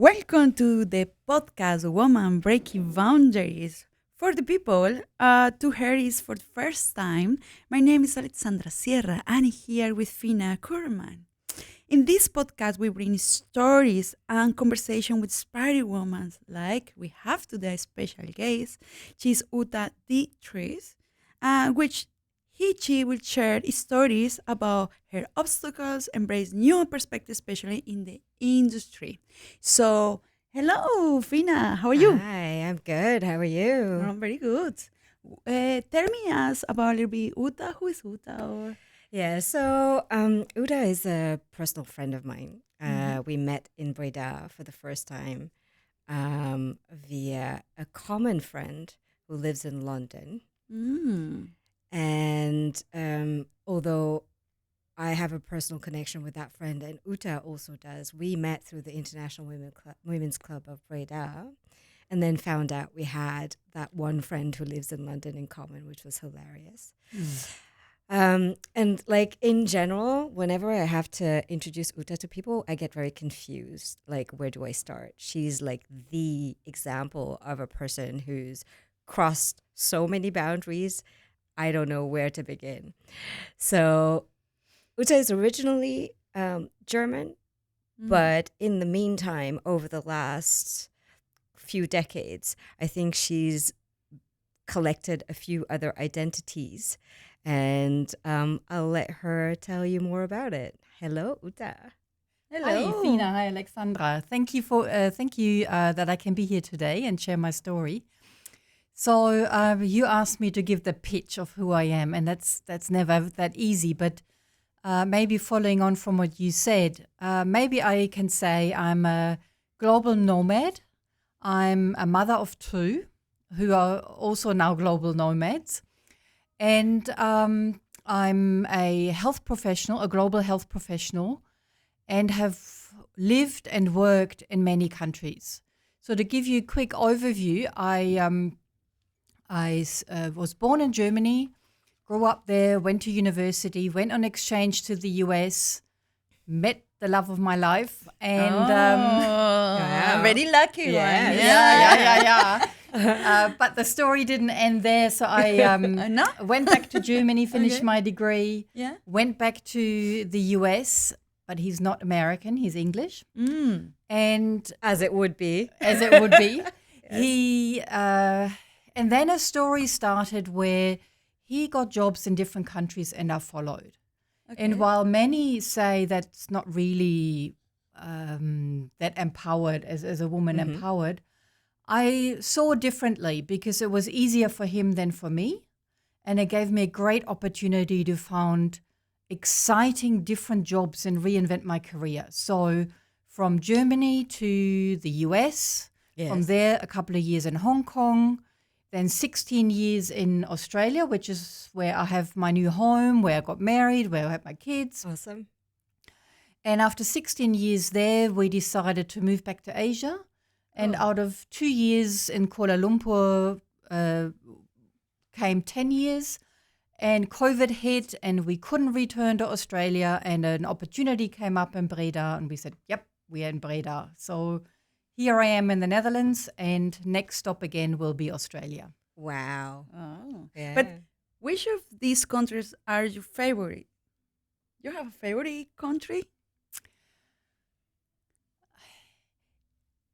Welcome to the podcast Woman Breaking Boundaries. For the people to hear is for the first time, my name is Alexandra Sierra and I'm here with Fina Kurman. In this podcast, we bring stories and conversation with inspiring women, like we have today a special guest. She's Uta Dietrich, which she will share stories about her obstacles, embrace new perspectives, especially in the industry. So, hello, Fina. How are you? Hi, I'm good. How are you? I'm very good. Tell me us about a little bit Uta. Who is Uta? Or Uda is a personal friend of mine. Mhm. We met in Breda for the first time via a common friend who lives in London. Mm. And although I have a personal connection with that friend, and Uta also does, we met through the International Women's Club of Breda, and then found out we had that one friend who lives in London in common, which was hilarious. Mm. And like in general, whenever I have to introduce Uta to people, I get very confused. Like, where do I start? She's like the example of a person who's crossed so many boundaries. I don't know where to begin. So Uta is originally German, Mm. but in the meantime, over the last few decades, I think she's collected a few other identities, and I'll let her tell you more about it. Hello, Uta. Hi, Fina. Hello. Hi, Alexandra. Thank you that I can be here today and share my story. So you asked me to give the pitch of who I am, and that's never that easy. But maybe following on from what you said, maybe I can say I'm a global nomad. I'm a mother of two who are also now global nomads, and I'm a health professional, a global health professional, and have lived and worked in many countries. So to give you a quick overview, I was born in Germany, grew up there, went to university, went on exchange to the US, met the love of my life, and Wow. Very lucky Yes. one. But the story didn't end there. So I No? went back to Germany, finished Okay. my degree, Yeah. went back to the US, but he's not American, he's English. Mm. And As it would be. as it would be, and then a story started where he got jobs in different countries and I followed. Okay. And while many say that's not really that empowered as a woman empowered, I saw differently because it was easier for him than for me. And it gave me a great opportunity to find exciting different jobs and reinvent my career. So from Germany to the US, from Yes. there a couple of years in Hong Kong, then 16 years in Australia, which is where I have my new home, where I got married, where I had my kids. Awesome. And after 16 years there, we decided to move back to Asia. And Oh. out of 2 years in Kuala Lumpur came 10 years. And COVID hit and we couldn't return to Australia. And an opportunity came up in Breda. And we said, yep, we're in Breda. So here I am in the Netherlands. And next stop again will be Australia. Wow. Oh. Yeah. But which of these countries are your favorite? You have a favorite country?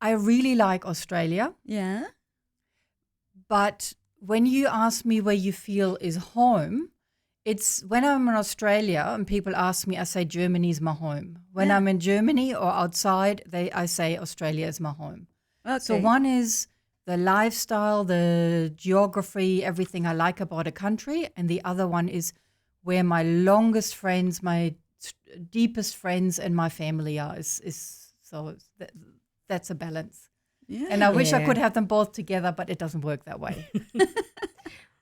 I really like Australia. Yeah. But when you ask me where you feel is home, it's when I'm in Australia and people ask me, I say Germany's my home. When Yeah. I'm in Germany or outside, I say Australia is my home. Okay. So one is the lifestyle, the geography, everything I like about a country, and the other one is where my longest friends, my deepest friends, and my family are. That's a balance. Yeah. And I wish I Yeah. could have them both together, but it doesn't work that way.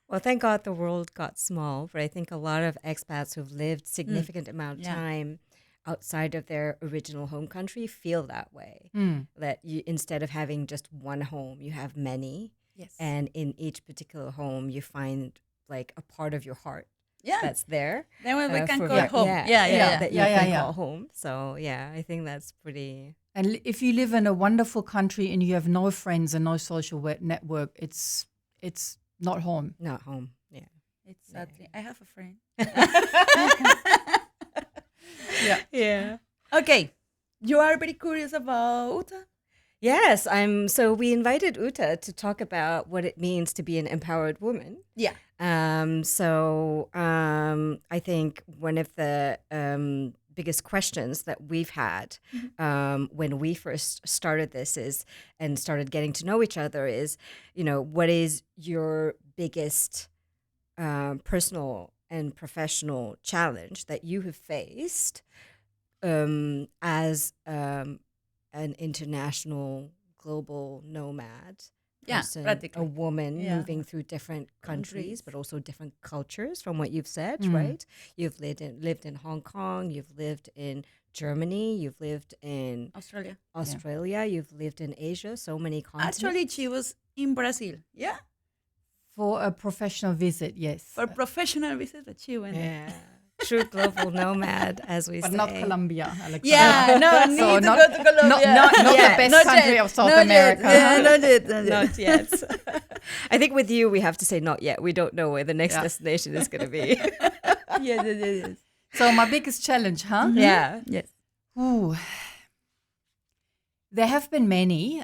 Well, thank God the world got small, but I think a lot of expats who've lived significant amount of Yeah. time outside of their original home country feel that way. Mm. That you, instead of having just one home, you have many. Yes. And in each particular home, you find like a part of your heart Yeah. that's there. Then we can for call ver- home. yeah, Yeah. that you Yeah, can yeah. call home. So yeah, I think that's pretty And if you live in a wonderful country and you have no friends and no social network, it's not home. Not home. Yeah. Exactly. I have a friend. Yeah. Yeah. Okay. You are very curious about Uta? Yes, so we invited Uta to talk about what it means to be an empowered woman. Yeah. I think one of the biggest questions that we've had when we first started this and started getting to know each other is, what is your biggest personal and professional challenge that you have faced as an international global nomad Yeah, person, practically. a woman Yeah. moving through different countries, but also different cultures from what you've said, Mm. right? You've lived in Hong Kong, you've lived in Germany, you've lived in Australia. you've lived in Asia, so many continents. Actually, she was in Brazil. Yeah. For a professional visit, yes. For professional visit, but she went there. Yeah. True global nomad, as we But say. not Colombia, Alexandra. Yeah, no, need So to not- go to Colombia. not yet. the best Not country yet. of South Not America. Yet. Yeah, not yet. Not yet. I think with you, we have to say not yet. We don't know where the next Yeah. destination is going to be. Yes. So my biggest challenge, huh? Yeah. Yes. Ooh. There have been many.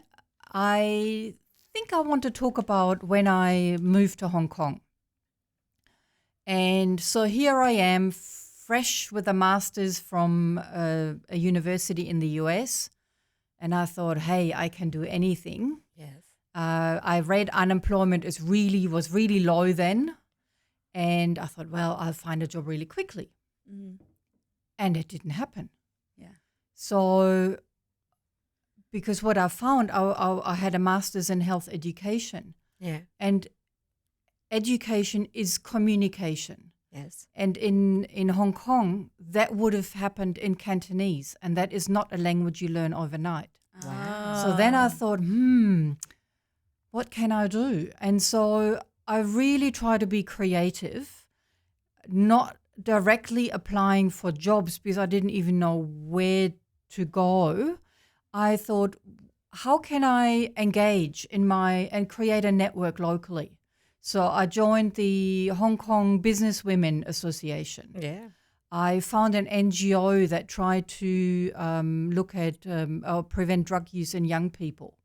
I think I want to talk about when I moved to Hong Kong. And so here I am, fresh with a master's from a university in the US. And I thought, hey, I can do anything. Yes. I read unemployment was really low then. And I thought, well, I'll find a job really quickly. Mm. And it didn't happen. Yeah. So, because what I found, I had a master's in health education. Yeah. And education is communication. Yes. And in Hong Kong, that would have happened in Cantonese. And that is not a language you learn overnight. Wow. So then I thought, what can I do? And so I really try to be creative, not directly applying for jobs because I didn't even know where to go. I thought, how can I engage and create a network locally? So I joined the Hong Kong Businesswomen Association. Yeah. I found an NGO that tried to look at or prevent drug use in young people.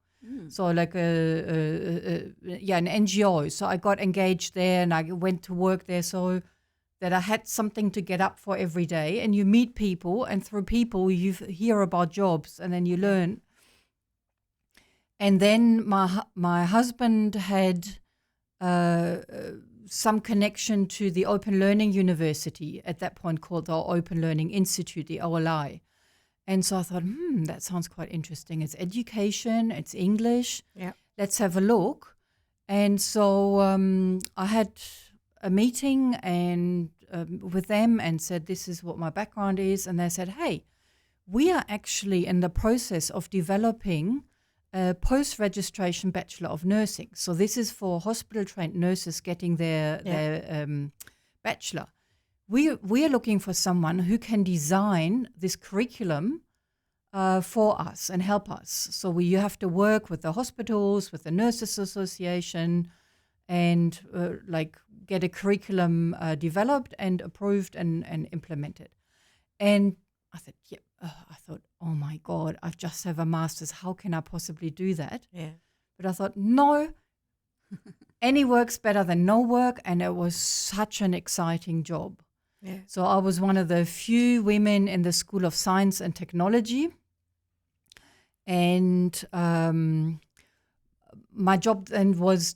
So like an NGO. So I got engaged there and I went to work there so that I had something to get up for every day. And you meet people, and through people you hear about jobs, and then you learn. And then my husband had some connection to the Open Learning University at that point called the Open Learning Institute, the OLI. And so I thought, that sounds quite interesting. It's education, it's English. Yeah. Let's have a look. And so I had a meeting and with them and said, this is what my background is. And they said, hey, we are actually in the process of developing a post-registration Bachelor of Nursing. So this is for hospital-trained nurses getting their bachelor. We are looking for someone who can design this curriculum for us and help us. So you have to work with the hospitals, with the Nurses Association, and get a curriculum developed and approved and implemented. And I said, oh my God, I just have a master's. How can I possibly do that? Yeah. But I thought, no, any work's better than no work. And it was such an exciting job. Yeah. So I was one of the few women in the School of Science and Technology. And my job then was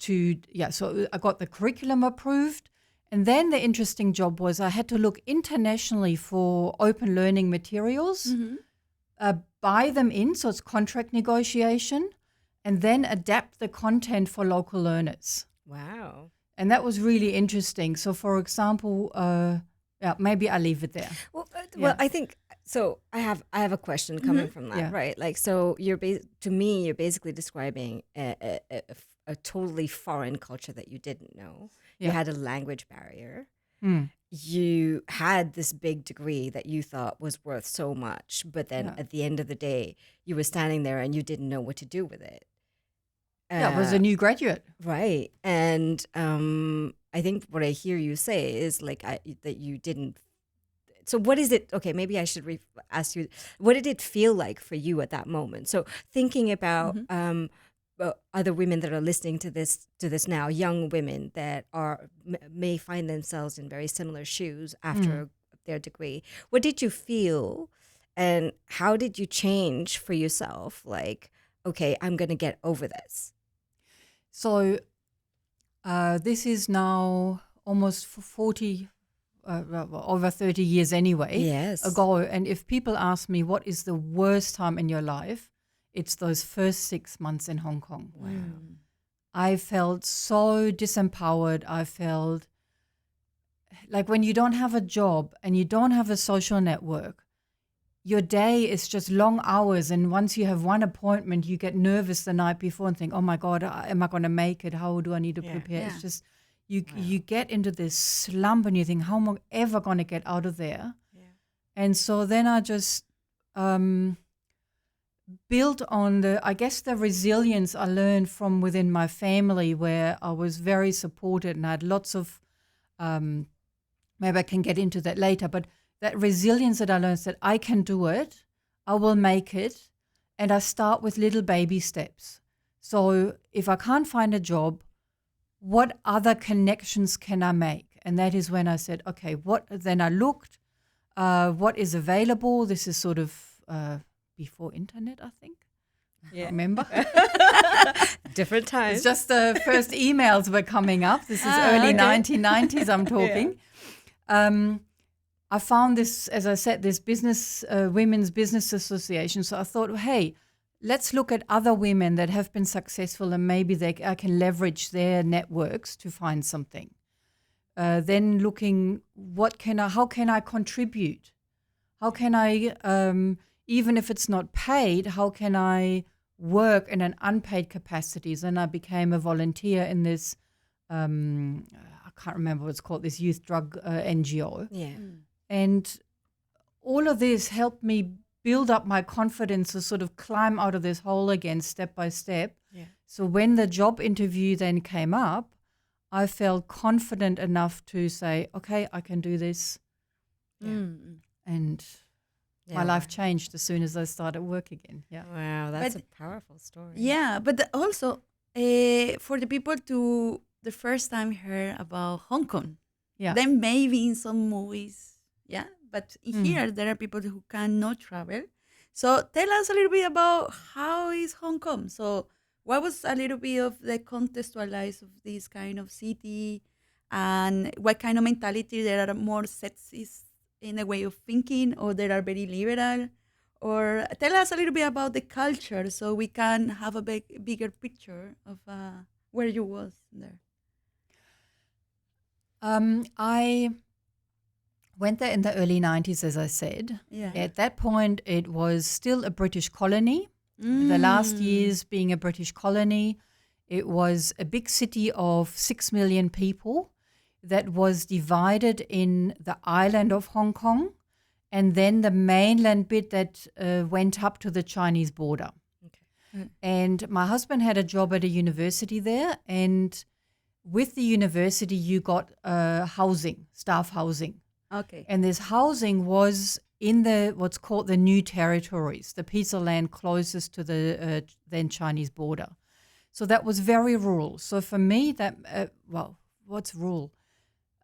so I got the curriculum approved. And then the interesting job was I had to look internationally for open learning materials, buy them in, so it's contract negotiation, and then adapt the content for local learners. Wow. And that was really interesting. So, for example, maybe I'll leave it there. Well, I think so. I have a question coming from that, right? Like, so you're basically describing a totally foreign culture that you didn't know. You Yeah. had a language barrier. you had this big degree that you thought was worth so much, but then Yeah. at the end of the day, you were standing there and you didn't know what to do with it. Yeah, I was a new graduate. Right. And I think what I hear you say is like that you didn't. So what is it? Okay, maybe I should ask you, what did it feel like for you at that moment? So thinking about other women that are listening to this now, young women that may find themselves in very similar shoes after their degree. What did you feel, and how did you change for yourself? Like, okay, I'm going to get over this. So this is now almost 40, over 30 years anyway, Yes. ago. And if people ask me what is the worst time in your life, it's those first 6 months in Hong Kong. Wow. I felt so disempowered. I felt like when you don't have a job and you don't have a social network, your day is just long hours. And once you have one appointment, you get nervous the night before and think, oh my God, am I going to make it? How do I need to prepare? Yeah. It's just, you get into this slump and you think, how am I ever going to get out of there? Yeah. And so then I just built on the resilience I learned from within my family, where I was very supported and I had lots of, maybe I can get into that later, but that resilience that I learned, that I can do it, I will make it, and I start with little baby steps. So if I can't find a job, what other connections can I make? And that is when I said, okay, then I looked, what is available. This is sort of before internet, I think. Yeah. Remember? Different times. It's just the first emails were coming up. This is early 1990s I'm talking. I found this, as I said, this business, women's business association. So I thought, hey, let's look at other women that have been successful and maybe I can leverage their networks to find something. Then looking, how can I contribute? How can I, even if it's not paid, how can I work in an unpaid capacity? Then I became a volunteer in this, I can't remember what it's called, this youth drug NGO. Yeah. And all of this helped me build up my confidence to sort of climb out of this hole again step by step. Yeah. So when the job interview then came up, I felt confident enough to say, okay, I can do this. And my life changed as soon as I started work again. Yeah. Wow, that's a powerful story. Yeah, but also for the people to the first time hear about Hong Kong, then maybe in some movies, but here there are people who cannot travel. So tell us a little bit about how is Hong Kong. So what was a little bit of the contextualize of this kind of city, and what kind of mentality? There are more sexist in a way of thinking, or they are very liberal? Or tell us a little bit about the culture so we can have a bigger picture of where you was there. I went there in the early 90s, as I said. Yeah. At that point, it was still a British colony. The last years being a British colony, it was a big city of 6 million people that was divided in the island of Hong Kong and then the mainland bit that went up to the Chinese border. Okay. And my husband had a job at a university there, and with the university, you got housing, staff housing. Okay. And this housing was in what's called the New Territories, the piece of land closest to the then Chinese border. So that was very rural. So for me, what's rural?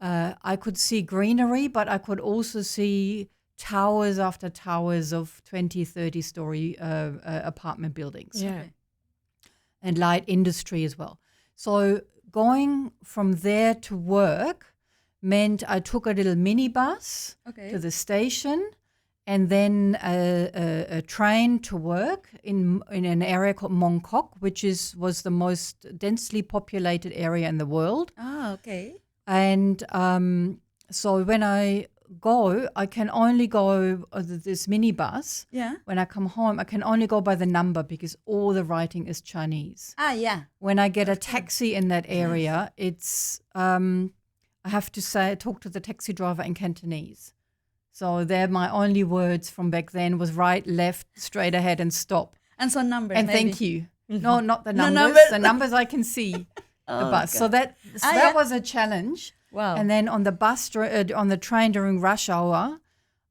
I could see greenery, but I could also see towers after towers of 20, 30-story apartment buildings. Yeah. And light industry as well. So going from there to work meant I took a little minibus to the station and then a train to work in an area called Mong Kok, which was the most densely populated area in the world. Ah, okay. And so when I go, I can only go this minibus. Yeah. When I come home, I can only go by the number because all the writing is Chinese. Ah, yeah. When I get a taxi in that area, it's I have to talk to the taxi driver in Cantonese. So they're my only words from back then was right, left, straight ahead, and stop. And some numbers, And maybe. thank you. No, not the No numbers. numbers. The numbers I can see. The Oh, bus. God. So that yeah. was a challenge. Wow. And then on the on the train during rush hour,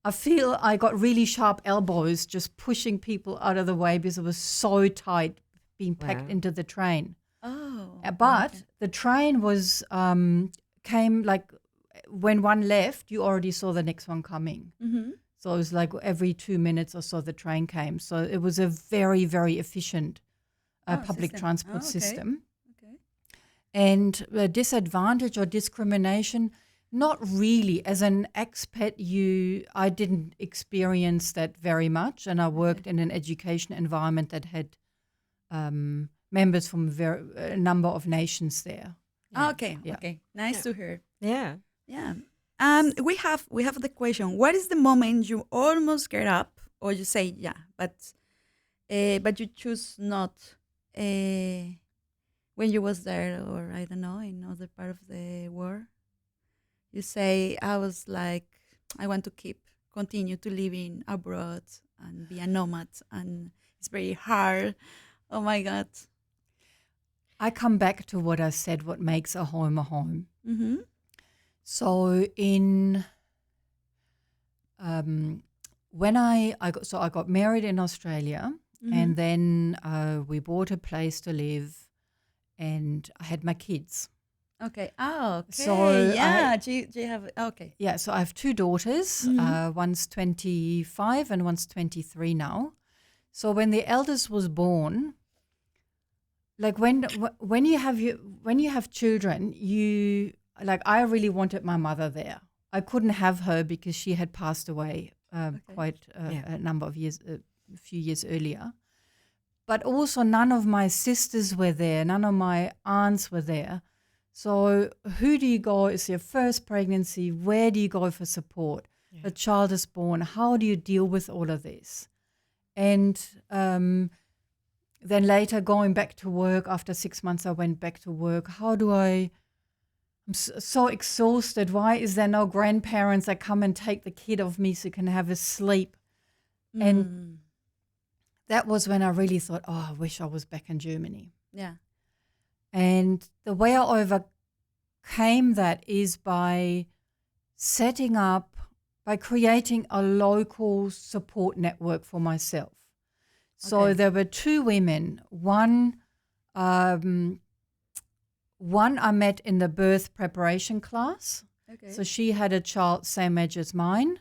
I feel I got really sharp elbows just pushing people out of the way because it was so tight being packed into the train. Oh. But the train was came like when one left, you already saw the next one coming. Mm-hmm. So it was like every 2 minutes or so the train came. So it was a very, very efficient public transport system. Okay. And the disadvantage or discrimination, not really. As an expat, I didn't experience that very much. And I worked in an education environment that had members from a number of nations there. Yeah. Okay. Yeah. Okay. Nice to hear. Yeah. Yeah. We have the question. What is the moment you almost get up, or you say but you choose not when you was there, or I don't know, in other part of the world? You say, I was like, I want to continue to live in abroad and be a nomad, and it's very hard. Oh my God. I come back to what I said, what makes a home a home. Mm-hmm. So when I got married in Australia, and then we bought a place to live, and I had my kids. Okay. Oh, okay. So do you have okay? Yeah. So I have two daughters. One's 25 and one's 23 now. So when the eldest was born, like when you have children, I really wanted my mother there. I couldn't have her because she had passed away quite a number of years, a few years earlier. But also none of my sisters were there. None of my aunts were there. So who do you go? It's your first pregnancy. Where do you go for support? Yeah. A child is born. How do you deal with all of this? And then later going back to work, after 6 months I went back to work. I'm so exhausted. Why is there no grandparents that come and take the kid off me so I can have a sleep? And that was when I really thought, I wish I was back in Germany. Yeah. And the way I overcame that is by creating a local support network for myself. So there were two women. One I met in the birth preparation class. Okay. So she had a child same age as mine.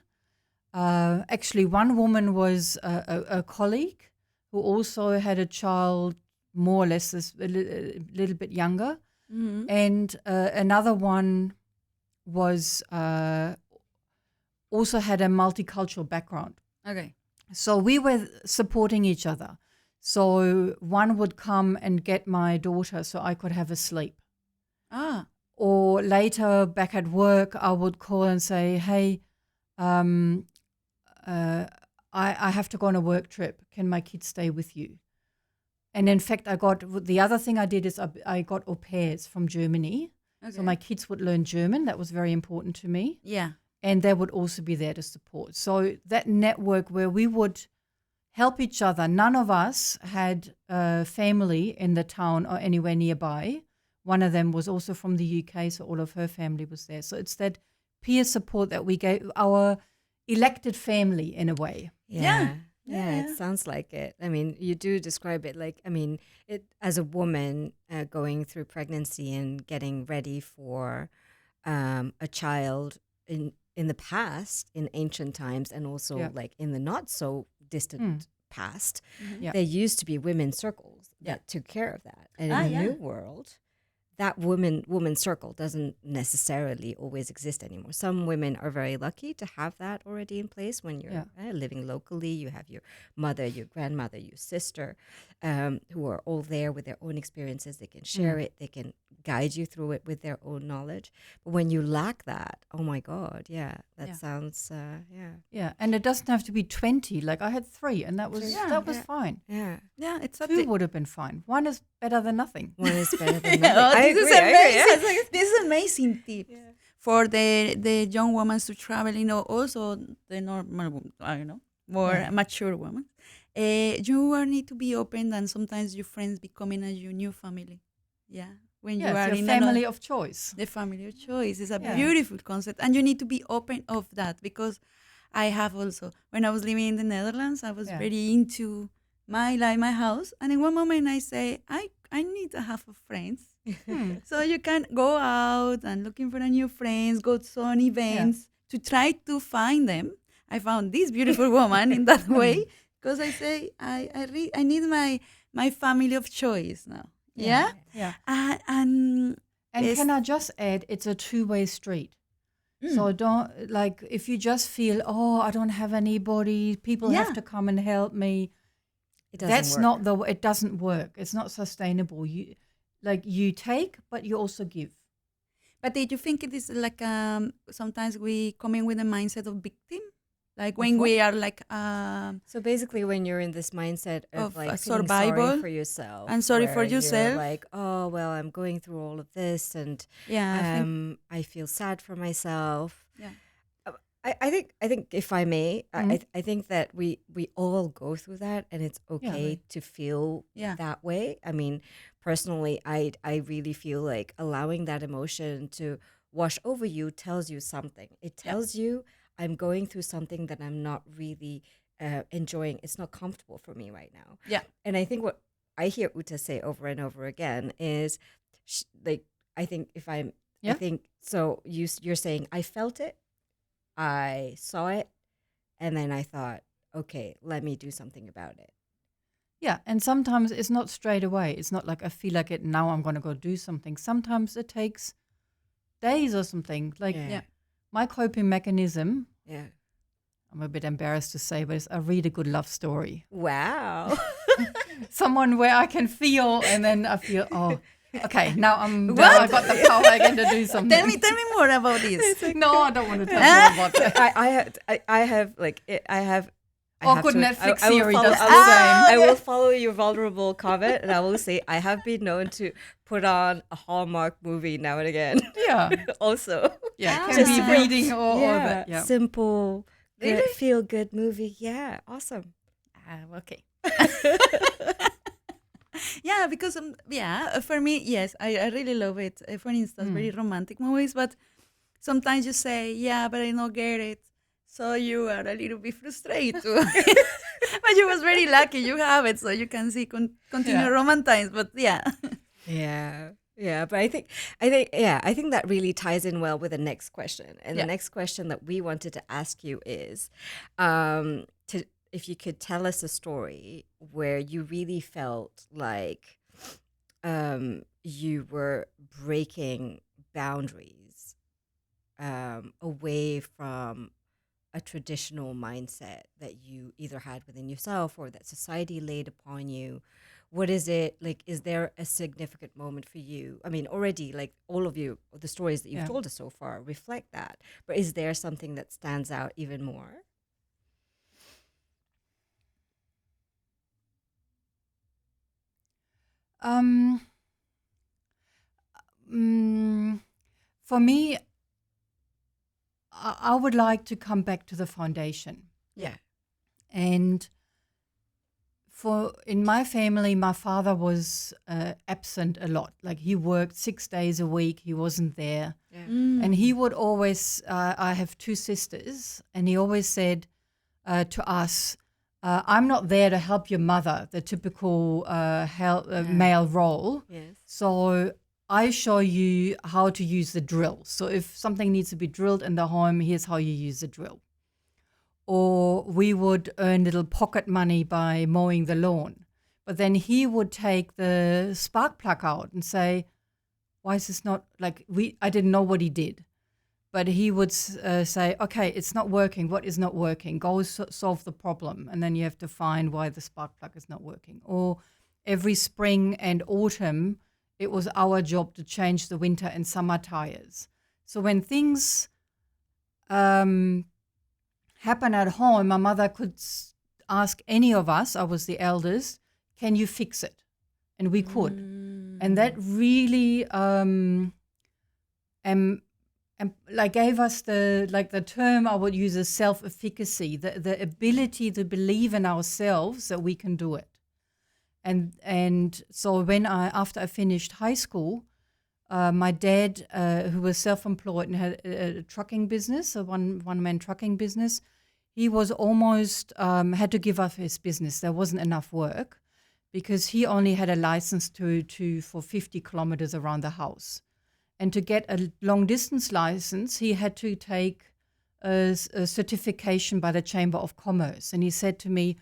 Actually, one woman was a colleague who also had a child more or less a little bit younger. Mm-hmm. And another one was also had a multicultural background. Okay. So we were supporting each other. So one would come and get my daughter so I could have a sleep. Or later back at work, I would call and say, hey, I have to go on a work trip. Can my kids stay with you? And in fact, the other thing I did is I got au pairs from Germany. Okay. So my kids would learn German. That was very important to me. Yeah. And they would also be there to support. So that network where we would help each other. None of us had a family in the town or anywhere nearby. One of them was also from the UK, so all of her family was there. So it's that peer support that we gave our elected family in a way. Yeah, it sounds like it. I mean, you do describe it like, it as a woman going through pregnancy and getting ready for a child in the past, in ancient times, and also like in the not so distant past, there used to be women's circles that took care of that. And in the new world, that woman circle doesn't necessarily always exist anymore. Some women are very lucky to have that already in place when you're living locally. You have your mother, your grandmother, your sister, who are all there with their own experiences. They can share it. They can guide you through it with their own knowledge. But when you lack that, oh my God, that sounds, Yeah, and it doesn't have to be 20. Like I had 3, and that was fine. Yeah, it's up 2 would have been fine. 1 is better than nothing. One is better than nothing. This is amazing tip for the young women to travel, also the normal, I don't know, more Yeah. mature women, you are need to be open, and sometimes your friends becoming a your new family. Yeah, when you Yes, are your in family another, of choice. the family of choice is a Yeah. beautiful concept, and you need to be open of that because I have also, when I was living in the Netherlands, I was Yeah. very into my life, my house, and in one moment I say, I need to have a friends. Hmm. So you can go out and looking for a new friends, go to some events to try to find them. I found this beautiful woman in that way because I say I need my family of choice now. Yeah, Yeah. and And it's, can I just add, it's a two-way street. mm, So don't, like, if you just feel, oh, I don't have anybody, people have yeah, to come and help me. It doesn't That's work. not it doesn't work. It's not sustainable. You take, but you also give. but did you think it is like sometimes we come in with a mindset of victim, like when what? we are like So basically, when you're in this mindset of of like feeling sorry survival for yourself, and sorry for where you're yourself? like, oh, well, I'm going through all of this and Yeah, I think I feel sad for myself. yeah, Uh, I think if I may, Mhm. I think that we all go through that, and it's Yeah. okay to feel yeah, that way. I mean, personally, I really feel like allowing that emotion to wash over you tells you something. It yeah, tells you I'm going through something that I'm not really enjoying. It's not comfortable for me right now. yeah, And I think what I hear Uta say over and over again is, like, I think if I'm, I Yeah. think so. You're saying I felt it, I saw it, and then I thought, okay, let me do something about it. Yeah. And sometimes it's not straight away. It's not like I feel like it now. I'm going to go do something. Sometimes it takes days or something. Like Yeah, yeah, my coping mechanism. yeah. I'm a bit embarrassed to say, but I read a good love story. Wow. Someone where I can feel, and then I feel, oh, okay, now now What? I got the power again to do something. tell me more about this. No, I don't want to tell more about that. I have. I Or have good to- Netflix I will series follow- does I the will- same. I will follow your vulnerable comment, and I will say I have been known to put on a Hallmark movie now and again. Yeah, Also, yeah, it can Just be to feel- reading or that. Yeah. simple, good, Really? feel good movie. Yeah, awesome. Okay. Yeah, because for me, yes, I really love it. For instance, very romantic movies, but sometimes you say, yeah, but I don't get it. So you are a little bit frustrated too. But you was very lucky you have it, so you can see continue Yeah. romanticize. But yeah, Yeah. Yeah, but I think that really ties in well with the next question. And Yeah. the next question that we wanted to ask you is, to if you could tell us a story where you really felt like you were breaking boundaries away from a traditional mindset that you either had within yourself or that society laid upon you. What is it like? Is there a significant moment for you? I mean, already, like, all of you, the stories that you've Yeah. told us so far reflect that, but is there something that stands out even more? Um, mm, for me, I would like to come back to the foundation. Yeah. And in my family, my father was absent a lot. Like he worked 6 days a week. He wasn't there. Yeah. And he would always, I have two sisters, and he always said to us, I'm not there to help your mother, the typical male role. Yes. So I show you how to use the drill. So if something needs to be drilled in the home, here's how you use the drill. Or we would earn little pocket money by mowing the lawn. But then he would take the spark plug out and say, why is this not, like, I didn't know what he did. But he would say, okay, it's not working. What is not working? Go solve the problem. And then you have to find why the spark plug is not working. Or every spring and autumn, it was our job to change the winter and summer tires. So when things happen at home, my mother could ask any of us, I was the eldest, can you fix it? And we could. And that really gave us the term I would use is self-efficacy, the ability to believe in ourselves that we can do it. And so after I finished high school, my dad, who was self-employed and had a trucking business, a one-man trucking business, he was almost had to give up his business. There wasn't enough work because he only had a license for 50 kilometers around the house. And to get a long-distance license, he had to take a certification by the Chamber of Commerce. And he said to me,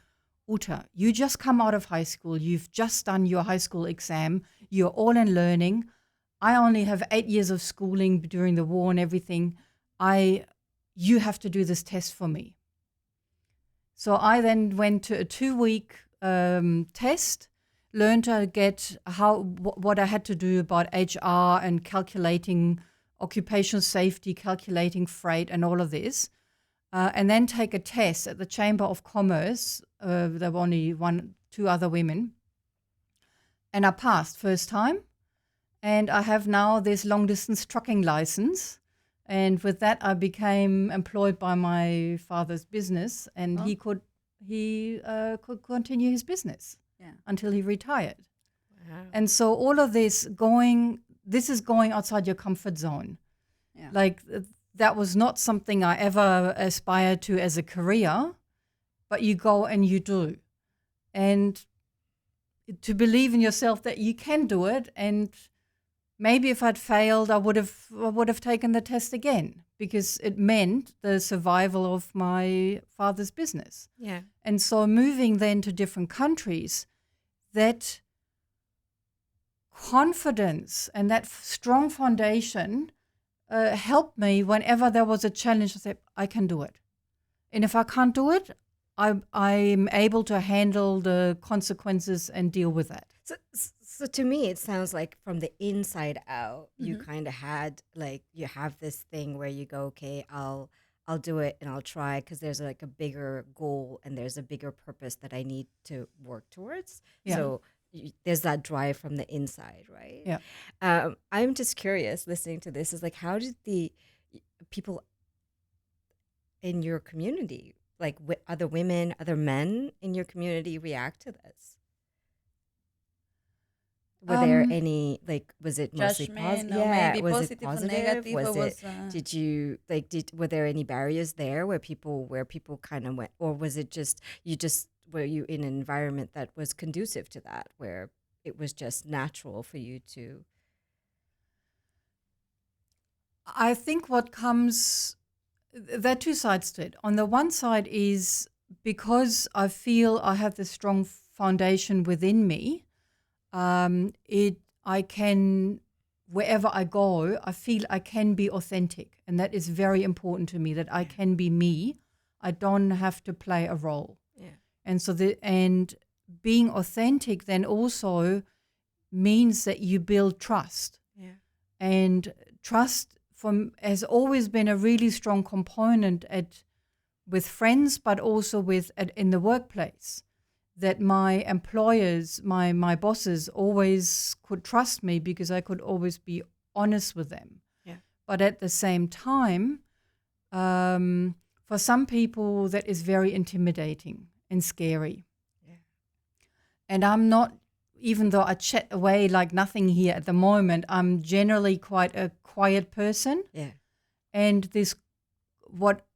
Uta, you just come out of high school. You've just done your high school exam. You're all in learning. I only have 8 years of schooling during the war and everything. You have to do this test for me. So I then went to a 2-week test, learned to get what I had to do about HR and calculating occupational safety, calculating freight and all of this, and then take a test at the Chamber of Commerce. There were only 2 other women, and I passed first time, and I have now this long-distance trucking license. And with that, I became employed by my father's business, and he could continue his business until he retired. Wow. And so all of this is going outside your comfort zone. Yeah. Like that was not something I ever aspired to as a career, but you go and you do. And to believe in yourself that you can do it, and maybe if I'd failed, I would have taken the test again because it meant the survival of my father's business. Yeah. And so moving then to different countries, that confidence and that strong foundation helped me whenever there was a challenge. I said, I can do it. And if I can't do it, I'm able to handle the consequences and deal with that. So to me, it sounds like from the inside out, you kind of had you have this thing where you go, okay, I'll do it and I'll try because there's like a bigger goal and there's a bigger purpose that I need to work towards. Yeah. So there's that drive from the inside, right? Yeah. I'm just curious listening to this is like, how did the people in your community, like other women, other men in your community react to this? Were there any, was it mostly Judgment, positive? or maybe was positive it or positive? negative, or was Did you, were there any barriers there where people kind of went, or was it were you in an environment that was conducive to that, where it was just natural for you to? I think there are 2 sides to it. On the one side is because I feel I have this strong foundation within me, I can, wherever I go, I feel I can be authentic. And that is very important to me, that I can be me. I don't have to play a role. Yeah. And so and being authentic then also means that you build trust. Yeah. And trust has always been a really strong component with friends, but also in the workplace. That my employers, my bosses always could trust me because I could always be honest with them. Yeah. But at the same time, for some people that is very intimidating and scary. Yeah. And I'm not, even though I chat away like nothing here at the moment, I'm generally quite a quiet person. Yeah. And what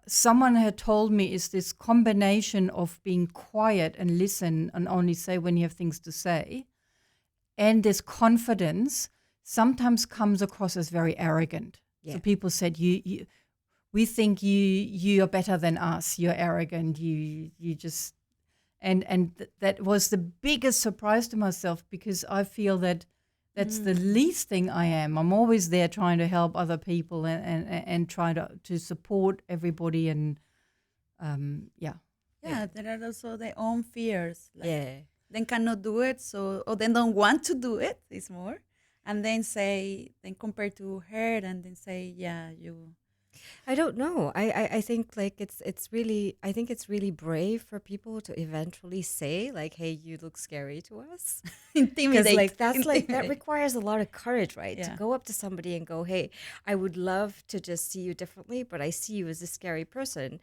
someone had told me is this combination of being quiet and listen and only say when you have things to say, and this confidence sometimes comes across as very arrogant. Yeah. So people said, we think you are better than us. You're arrogant. You just and that was the biggest surprise to myself because I feel that's the least thing I am. I'm always there trying to help other people and try to support everybody and Yeah, there are also their own fears. Like Yeah. They cannot do it, or they don't want to do it. It's more, and then compare to her, and then say, yeah, you. I don't know. I think like it's really I think it's really brave for people to eventually say like, "Hey, you look scary to us," because Intimidate. like that's like that Intimidate. requires a lot of courage, right? To Yeah. go up to somebody and go, "Hey, I would love to just see you differently, but I see you as a scary person,"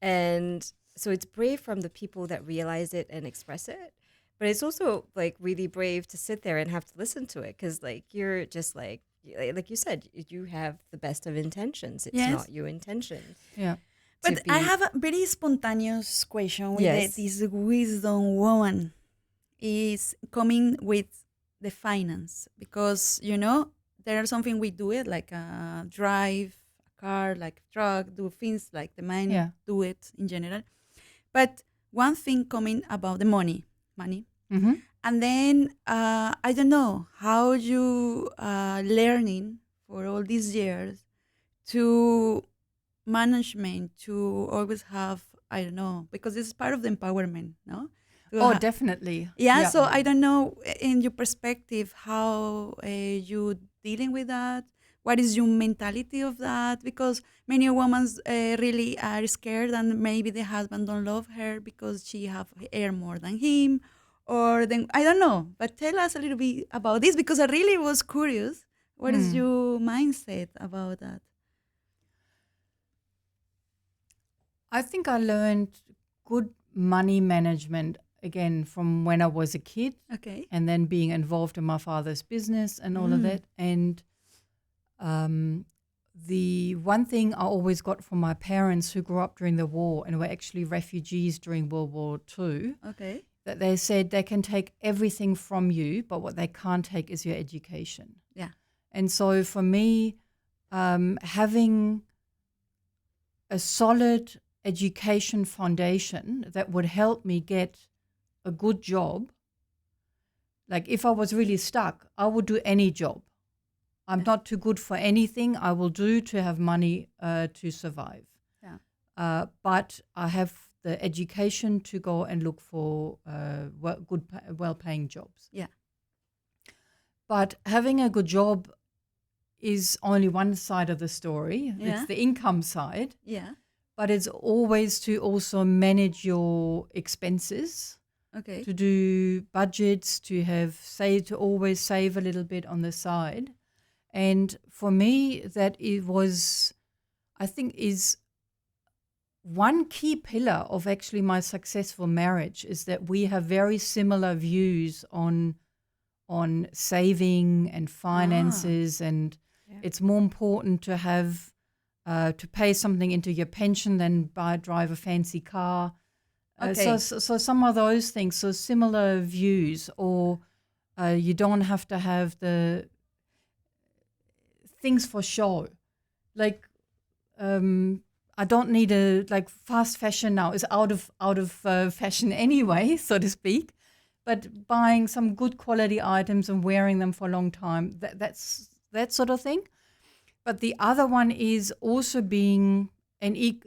and so it's brave from the people that realize it and express it. But it's also like really brave to sit there and have to listen to it because like you're just like you said, you have the best of intentions. It's Yes. not your intention Yeah. to But I be. have a very spontaneous question with Yes. this wisdom woman is coming with the finance because there are something we do it like drive a car, like truck, do things like the man Yeah. do it in general. But one thing coming about the money, Mm-hmm. and then I don't know how you learning for all these years to management to always have, I don't know, because it's part of the empowerment, no? To Oh, definitely. yeah, Yeah. so I don't know in your perspective how you dealing with that. What is your mentality of that? Because many women really are scared, and maybe the husband don't love her because she have earned more than him, or then I don't know. But tell us a little bit about this because I really was curious. What is Mm. your mindset about that? I think I learned good money management again from when I was a kid Okay. and then being involved in my father's business and all of that. And the one thing I always got from my parents who grew up during the war and were actually refugees during World War II, Okay. that they said they can take everything from you, but what they can't take is your education. Yeah. And so for me, having a solid education foundation that would help me get a good job, like if I was really stuck, I would do any job. I'm Yeah. not too good for anything. I will do to have money to survive. Yeah. But I have the education to go and look for well-paying jobs. Yeah. But having a good job is only one side of the story. Yeah. It's the income side. Yeah. But it's always to also manage your expenses, Okay. to do budgets, to always save a little bit on the side. And for me, that it was, I think, is one key pillar of actually my successful marriage is that we have very similar views on saving and finances, and Yeah. it's more important to have to pay something into your pension than drive a fancy car. Okay. So some of those things, so similar views, or you don't have to have the things for show. Like I don't need fast fashion now is out of fashion anyway, so to speak. But buying some good quality items and wearing them for a long time, that's that sort of thing. But the other one is also being in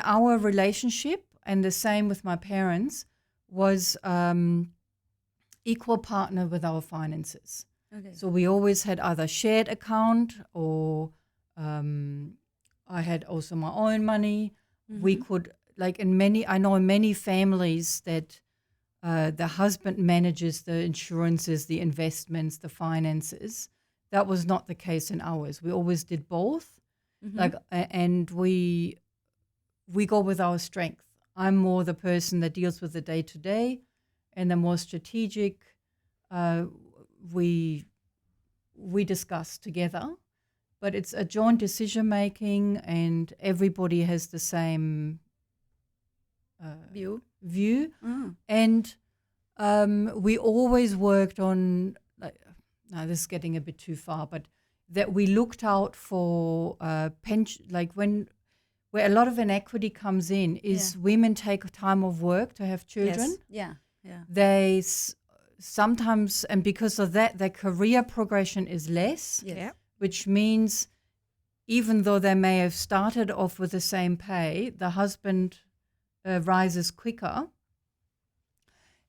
our relationship, and the same with my parents, was equal partner with our finances. Okay. So we always had either shared account or I had also my own money. We could, I know in many families that the husband manages the insurances, the investments, the finances. That was not the case in ours. We always did both. And we go with our strength. I'm more the person that deals with the day-to-day, and the more strategic we discuss together. But it's a joint decision-making, and everybody has the same View. view. And we always worked on, now this is getting a bit too far, but that we looked out for pension, where a lot of inequity comes in is women take time off work to have children. Yes. Yeah. They sometimes, and because of that, their career progression is less, Yes. Yeah. which means even though they may have started off with the same pay, the husband rises quicker.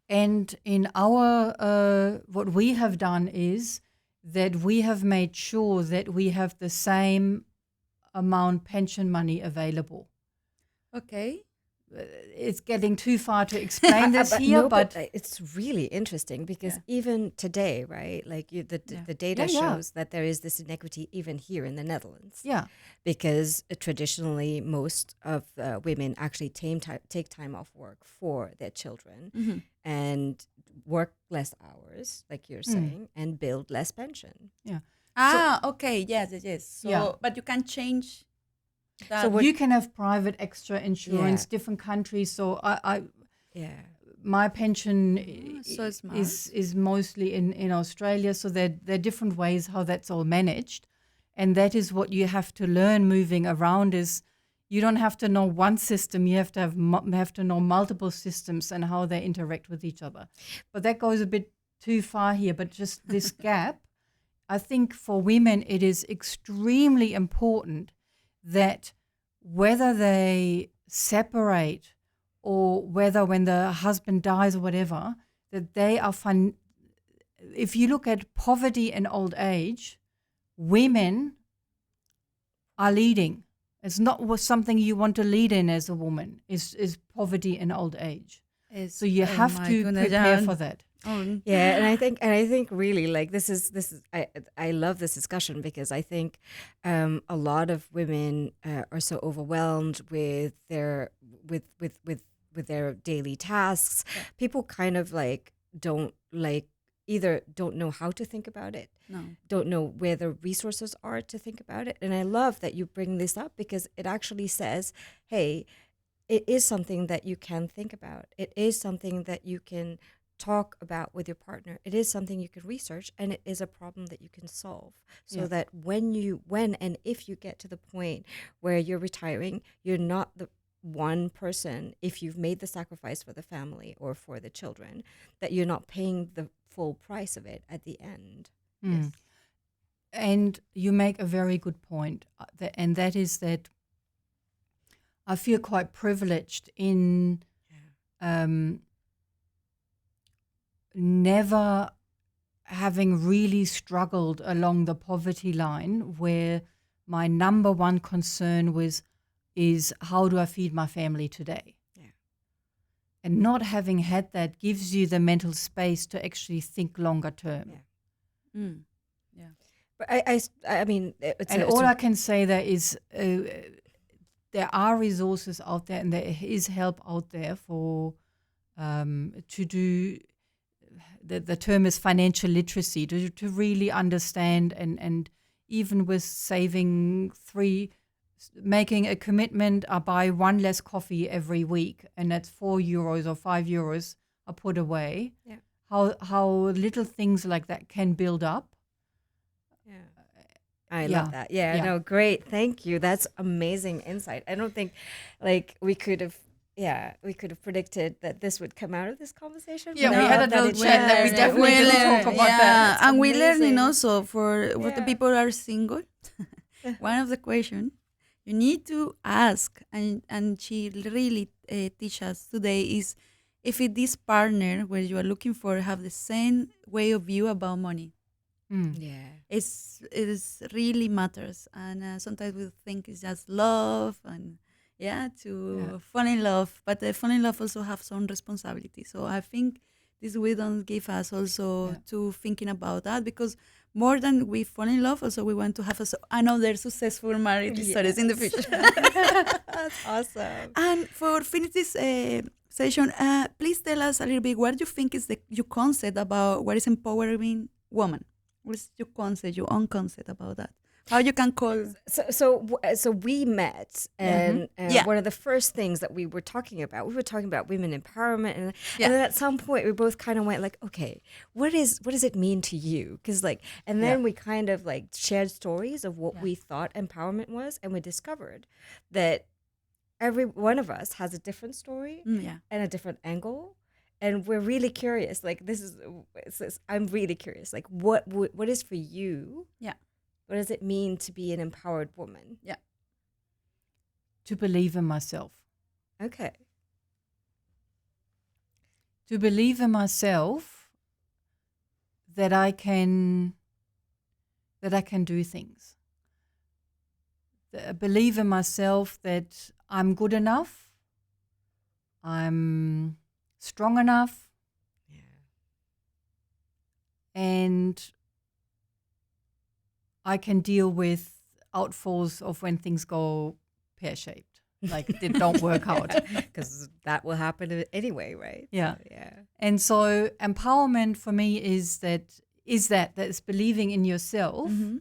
And in our, what we have done is that we have made sure that we have the same amount pension money available. Okay. It's getting too far to explain this here, no, but it's really interesting because even today, right? Like the data shows that there is this inequity even here in the Netherlands. yeah, Because traditionally, most of women actually take time off work for their children and work less hours, like you're saying, and build less pension. yeah. Okay. Yes. So, but you can change that. So you can have private extra insurance, different countries. So my pension so smart. is mostly in Australia. So there are different ways how that's all managed. And that is what you have to learn moving around is you don't have to know one system. You have to know multiple systems and how they interact with each other. But that goes a bit too far here. But just this gap, I think for women it is extremely important that whether they separate or whether when the husband dies or whatever, that they are if you look at poverty and old age, women are leading. It's not something you want to lead in as a woman, is poverty and old age. So you have to prepare for that. Yeah, and I think really like this is I love this discussion because I think a lot of women are so overwhelmed with their with their daily tasks. People kind of like don't like either don't know how to think about it, don't know where the resources are to think about it. And I love that you bring this up because it actually says, hey, it is something that you can think about. It is something that you can talk about with your partner. It is something you can research, and it is a problem that you can solve. So that when and if you get to the point where you're retiring, you're not the one person, if you've made the sacrifice for the family or for the children, that you're not paying the full price of it at the end. Yes. And you make a very good point, and that is that I feel quite privileged in never having really struggled along the poverty line, where my number one concern is how do I feed my family today? Yeah. And not having had that gives you the mental space to actually think longer term. Yeah. Yeah. But I mean, I can say there is there are resources out there, and there is help out there for to do. The term is financial literacy, to really understand and even with saving making a commitment, I buy one less coffee every week, and that's €4 or €5 are put away. Yeah. How little things like that can build up. Yeah. I love that. Yeah, no, great. Thank you. That's amazing insight. I don't think like we could have predicted that this would come out of this conversation. Yeah, we had a little chat that we definitely didn't talk about that. And we're learning also for what the people are single. One of the questions you need to ask, and she really teach us today, is if this partner where you are looking for have the same way of view about money. Yeah, it really matters, and sometimes we think it's just love and fall in love, but fall in love also have some responsibility. So I think this wisdom give us also to thinking about that, because more than we fall in love, also we want to have another successful marriage stories in the future. That's awesome. And for finish this session, please tell us a little bit what you think is your concept about what is empowering woman. What is your concept, your own concept about that? How you can call? So we met, and one of the first things that we were talking about women empowerment, and then at some point we both kind of went like, okay, what does it mean to you? Because and then we kind of like shared stories of what we thought empowerment was, and we discovered that every one of us has a different story and a different angle. And we're really curious. Like I'm really curious. Like what is for you? Yeah. What does it mean to be an empowered woman? Yeah. To believe in myself. Okay. To believe in myself that I can that I can do things. Believe in myself that I'm good enough, I'm strong enough, and I can deal with outfalls of when things go pear-shaped, like they don't work out. Because that will happen anyway, right? Yeah. So, yeah. And so empowerment for me is that's believing in yourself. Mm-hmm.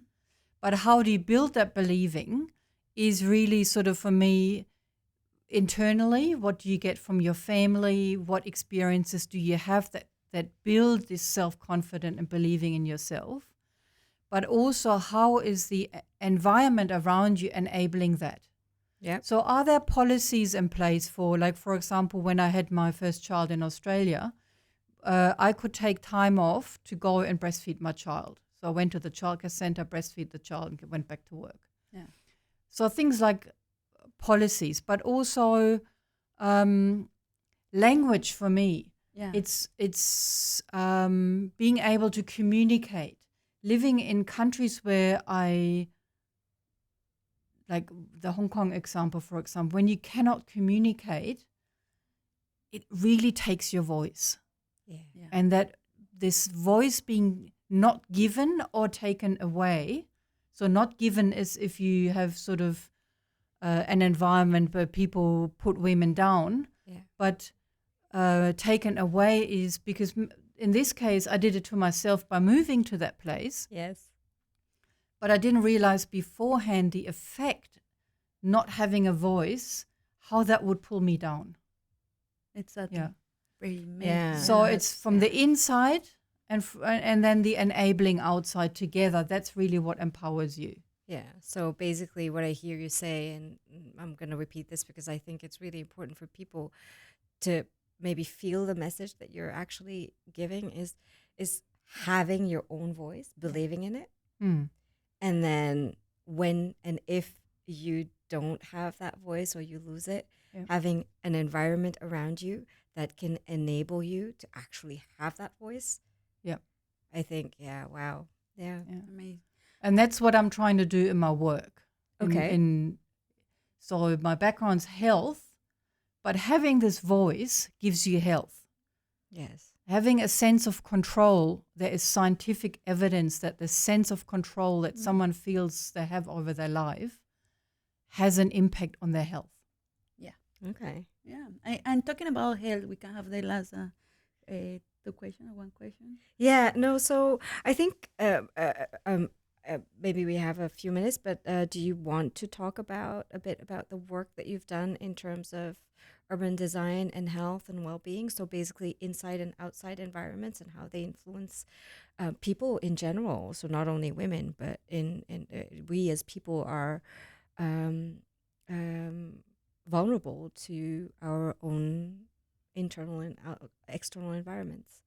But how do you build that believing is really sort of, for me, internally. What do you get from your family? What experiences do you have that build this self-confidence and believing in yourself? But also, how is the environment around you enabling that? Yeah. So are there policies in place for, like, for example, when I had my first child in Australia, I could take time off to go and breastfeed my child. So I went to the childcare center, breastfeed the child, and went back to work. Yeah. So things like policies, but also language for me. Yeah. It's being able to communicate. Living in countries where like the Hong Kong example, for example, when you cannot communicate, it really takes your voice. Yeah. Yeah. And that this voice being not given or taken away. So not given is if you have sort of an environment where people put women down, Yeah. but taken away is because in this case, I did it to myself by moving to that place. Yes. But I didn't realize beforehand the effect, not having a voice, how that would pull me down. Exactly. Yeah. Very Yeah. So Yeah, it's from the inside and then the enabling outside together. That's really what empowers you. Yeah. So basically, what I hear you say, and I'm going to repeat this because I think it's really important for people to maybe feel the message that you're actually giving is having your own voice, believing in it. Mm. And then when and if you don't have that voice or you lose it, Yeah. having an environment around you that can enable you to actually have that voice. Yeah. I think, yeah, wow. Yeah. amazing. And that's what I'm trying to do in my work. Okay. So my background's health, but having this voice gives you health. Yes. Having a sense of control, there is scientific evidence that the sense of control that someone feels they have over their life has an impact on their health. Okay. Yeah. And talking about health, we can have the last two questions or one question. Yeah, no, so I think maybe we have a few minutes, but do you want to talk about a bit about the work that you've done in terms of urban design and health and well-being? So basically inside and outside environments and how they influence people in general. So not only women, but we as people are vulnerable to our own internal and external environments.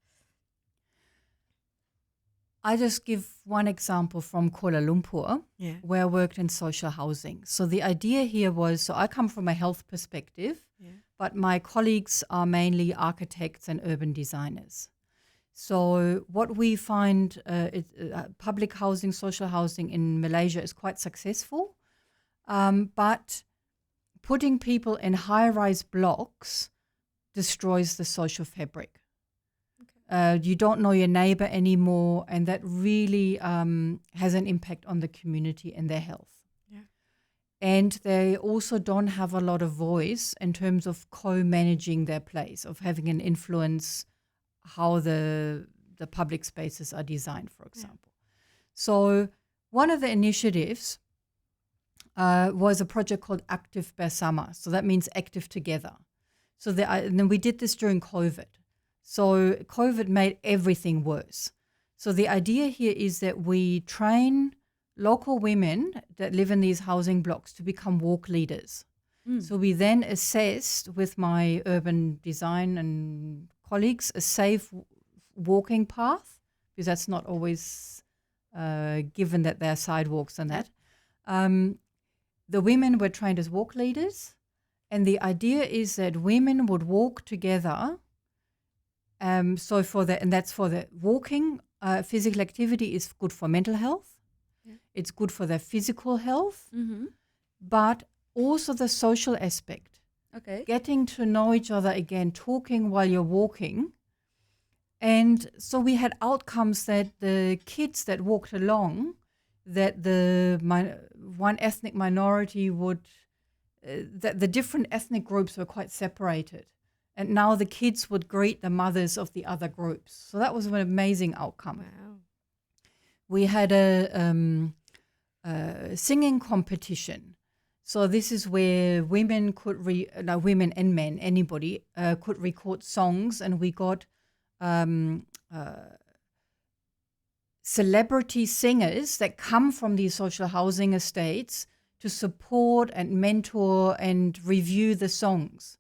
I just give one example from Kuala Lumpur, Yeah. where I worked in social housing. So the idea here was, so I come from a health perspective, Yeah. but my colleagues are mainly architects and urban designers. So what we find, public housing, social housing in Malaysia is quite successful, but putting people in high-rise blocks destroys the social fabric. You don't know your neighbor anymore, and that really has an impact on the community and their health. Yeah. And they also don't have a lot of voice in terms of co-managing their place, of having an influence how the public spaces are designed, for example. So one of the initiatives was a project called Active Bersama. So that means active together. So and then we did this during COVID. So COVID made everything worse. So the idea here is that we train local women that live in these housing blocks to become walk leaders. So we then assessed with my urban design and colleagues a safe walking path, because that's not always given that there are sidewalks and that. The women were trained as walk leaders, and the idea is that women would walk together. So that's for the walking. Physical activity is good for mental health. Yeah. It's good for their physical health, Mm-hmm. but also the social aspect. Okay. Getting to know each other again, talking while you're walking. And so we had outcomes that the kids that walked along, that one ethnic minority would, that the different ethnic groups were quite separated. And now the kids would greet the mothers of the other groups. So that was an amazing outcome. Wow. We had a singing competition. So this is where women could, women and men, anybody, could record songs, and we got celebrity singers that come from these social housing estates to support and mentor and review the songs.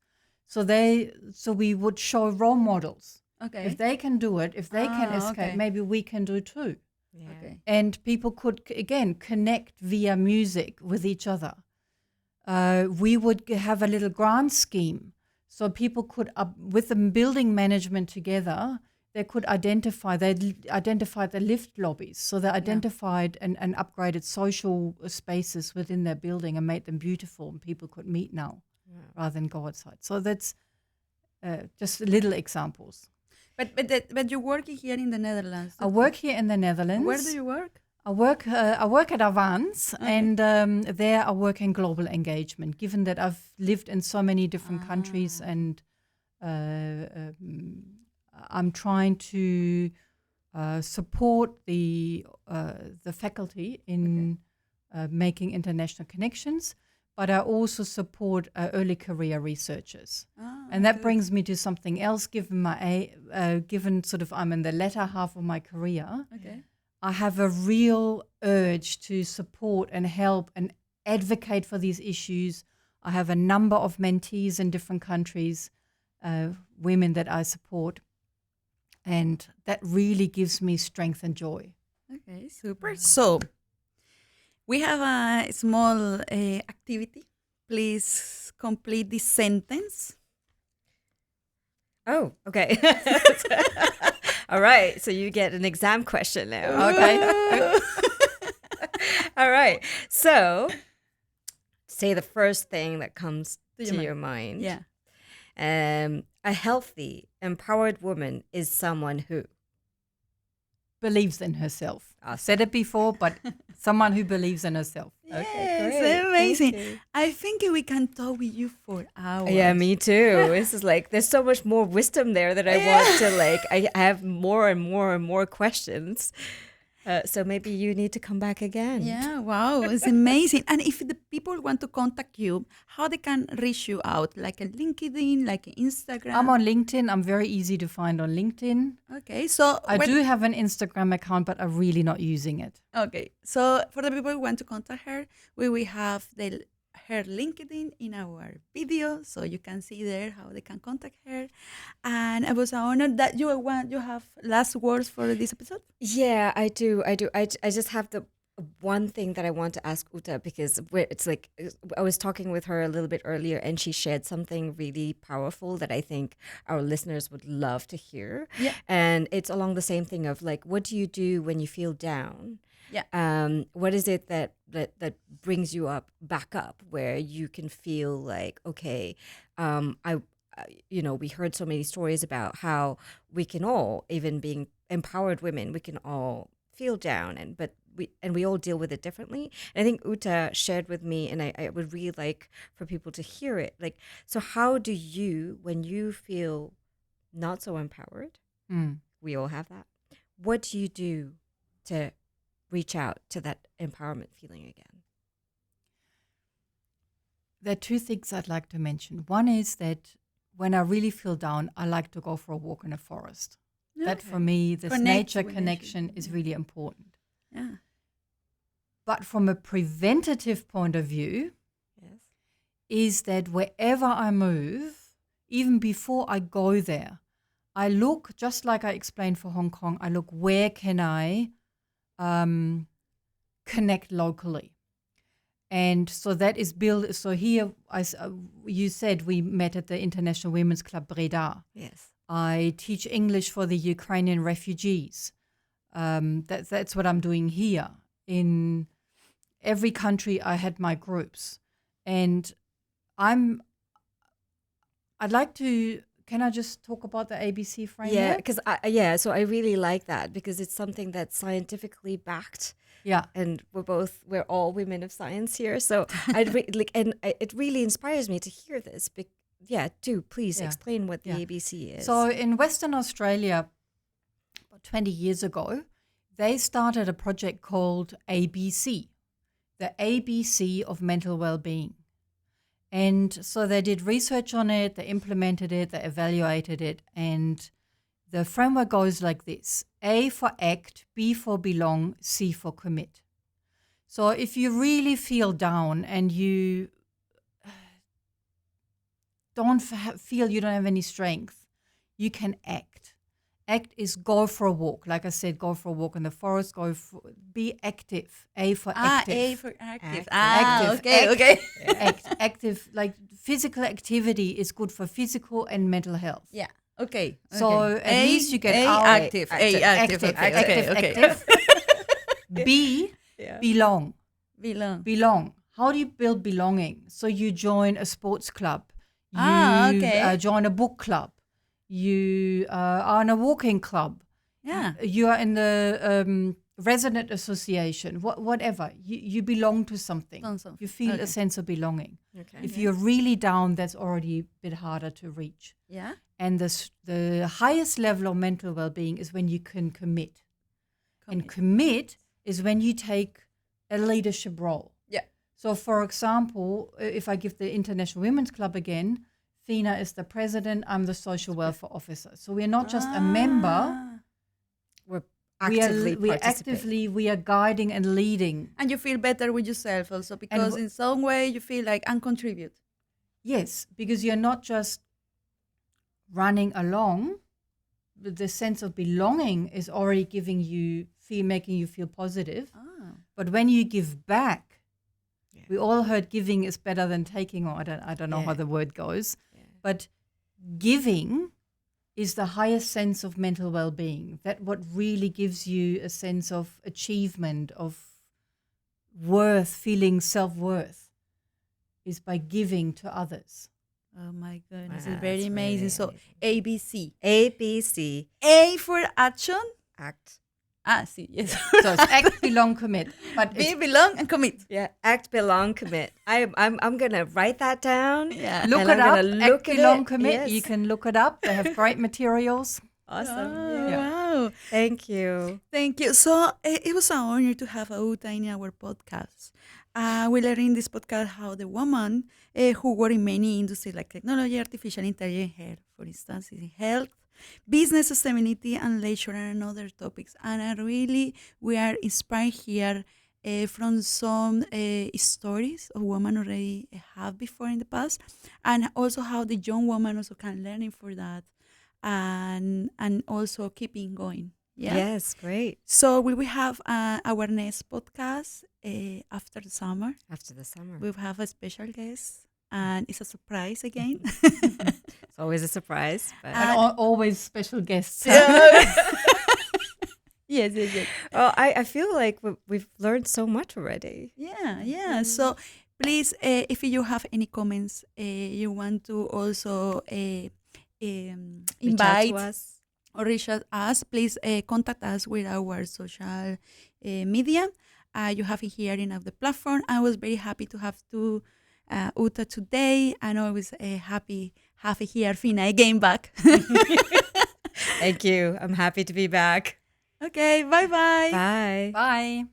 So we would show role models. Okay. If they can do it, if they can Ah, escape, okay. maybe we can do too. Yeah. Okay. And people could, again, connect via music with each other. We would have a little grant scheme. So people could, with the building management together, they could identify the lift lobbies. So they identified and upgraded social spaces within their building and made them beautiful, and people could meet now rather than go outside. So that's just little examples. But you're working here in the Netherlands. I work here in the Netherlands. Where do you work? I work at Avans, and there I work in global engagement. Given that I've lived in so many different countries, and I'm trying to support the faculty in making international connections, but I also support early career researchers. And that brings me to something else. Given sort of I'm in the latter half of my career, Okay. I have a real urge to support and help and advocate for these issues. I have a number of mentees in different countries, women that I support, and that really gives me strength and joy. Okay, super. So we have a small activity. Please complete this sentence. Oh, okay. All right. So you get an exam question now. Okay. All right. So say the first thing that comes to your mind. Yeah. A healthy, empowered woman is someone who Believes in herself. Awesome. I've said it before, but someone who believes in herself. Yes, great. amazing. Thank you. I think we can talk with you for hours. Yeah, me too. This is like, there's so much more wisdom there that I want to I have more and more and more questions. So maybe you need to come back again. Yeah, wow, it's amazing. And if the people want to contact you, how they can reach you out? Like a LinkedIn, like an Instagram? I'm on LinkedIn. I'm very easy to find on LinkedIn. Okay, so I do have an Instagram account, but I'm really not using it. Okay, so for the people who want to contact her, we will have her LinkedIn in our video, so you can see there how they can contact her. And it was an honor that you have last words for this episode. Yeah, I do. I just have the one thing that I want to ask Uta, because it's like I was talking with her a little bit earlier, and she shared something really powerful that I think our listeners would love to hear. Yeah. And it's along the same thing of like, what do you do when you feel down? Yeah. What is it that brings you back up, where you can feel like, okay, we heard so many stories about how we can all, even being empowered women, we can all feel down, but we all deal with it differently. And I think Uta shared with me, and I would really like for people to hear it. Like, so how do you, when you feel not so empowered, we all have that, what do you do to reach out to that empowerment feeling again? There are two things I'd like to mention. One is that when I really feel down, I like to go for a walk in a forest. That for me, this nature connection is really important. Yeah. But from a preventative point of view, is that wherever I move, even before I go there, I look, just like I explained for Hong Kong, I look, where can I connect locally? And so that is built. So here, you said we met at the International Women's Club Breda. Yes. I teach English for the Ukrainian refugees. That's what I'm doing here. In every country I had my groups. And I'd like to, can I just talk about the ABC framework? Yeah, because so I really like that because it's something that's scientifically backed. Yeah. And we're all women of science here. So it really inspires me to hear this. Do please explain what the ABC is. So in Western Australia, about 20 years ago, they started a project called ABC, the ABC of mental well-being. And so they did research on it, they implemented it, they evaluated it, and the framework goes like this: A for act, B for belong, C for commit. So if you really feel down and you don't feel you don't have any strength, you can act. Act is go for a walk. Like I said, go for a walk in the forest, be active. A for active. A for active. Okay. Active, like physical activity is good for physical and mental health. Yeah. Okay. So at least you get active. Active. B, belong. Belong. How do you build belonging? So you join a sports club. You join a book club. You are in a walking club. Yeah. You are in the resident association. Whatever. You belong to something. You feel a sense of belonging. Okay. If you're really down, that's already a bit harder to reach. Yeah. And the highest level of mental well-being is when you can commit. And commit is when you take a leadership role. Yeah. So, for example, if I give the International Women's Club again, Fina is the president, I'm the social welfare officer. So we're not just a member. We're we are guiding and leading. And you feel better with yourself also because in some way you feel like I contribute. Yes, because you're not just running along. The sense of belonging is already making you feel positive. But when you give back, we all heard giving is better than taking, or I don't know how the word goes. But giving is the highest sense of mental well-being. That what really gives you a sense of achievement, of worth, feeling self-worth, is by giving to others. Oh my goodness, it's very amazing. So ABC. ABC. A for action. Act. Sí, yes. So it's act, belong, commit. But Be, belong, and commit. Yeah, act, belong, commit. I'm gonna write that down. Yeah. Look it up. Act, belong, commit. Yes. You can look it up. They have great materials. Awesome. Wow. Thank you. Thank you. So it was an honor to have Uta in our podcast. We learned in this podcast how the woman who work in many industries like technology, artificial intelligence, for instance, in health, business sustainability, and leisure, and other topics. And we are inspired here from some stories of women already have before in the past, and also how the young woman also can learn for that, and also keeping going. Yeah. Yes, great. So we will have our next podcast after the summer. After the summer. We'll have a special guest, and it's a surprise again. It's always a surprise. But And always special guests. Yes. well, I feel like we've learned so much already. Yeah. So please, if you have any comments, you want to also invite to us. or reach out us, please contact us with our social media. You have it here in the platform. I was very happy to have Uta today, and always happy have here Fina again back. Thank you. I'm happy to be back. Okay, bye-bye. Bye. Bye.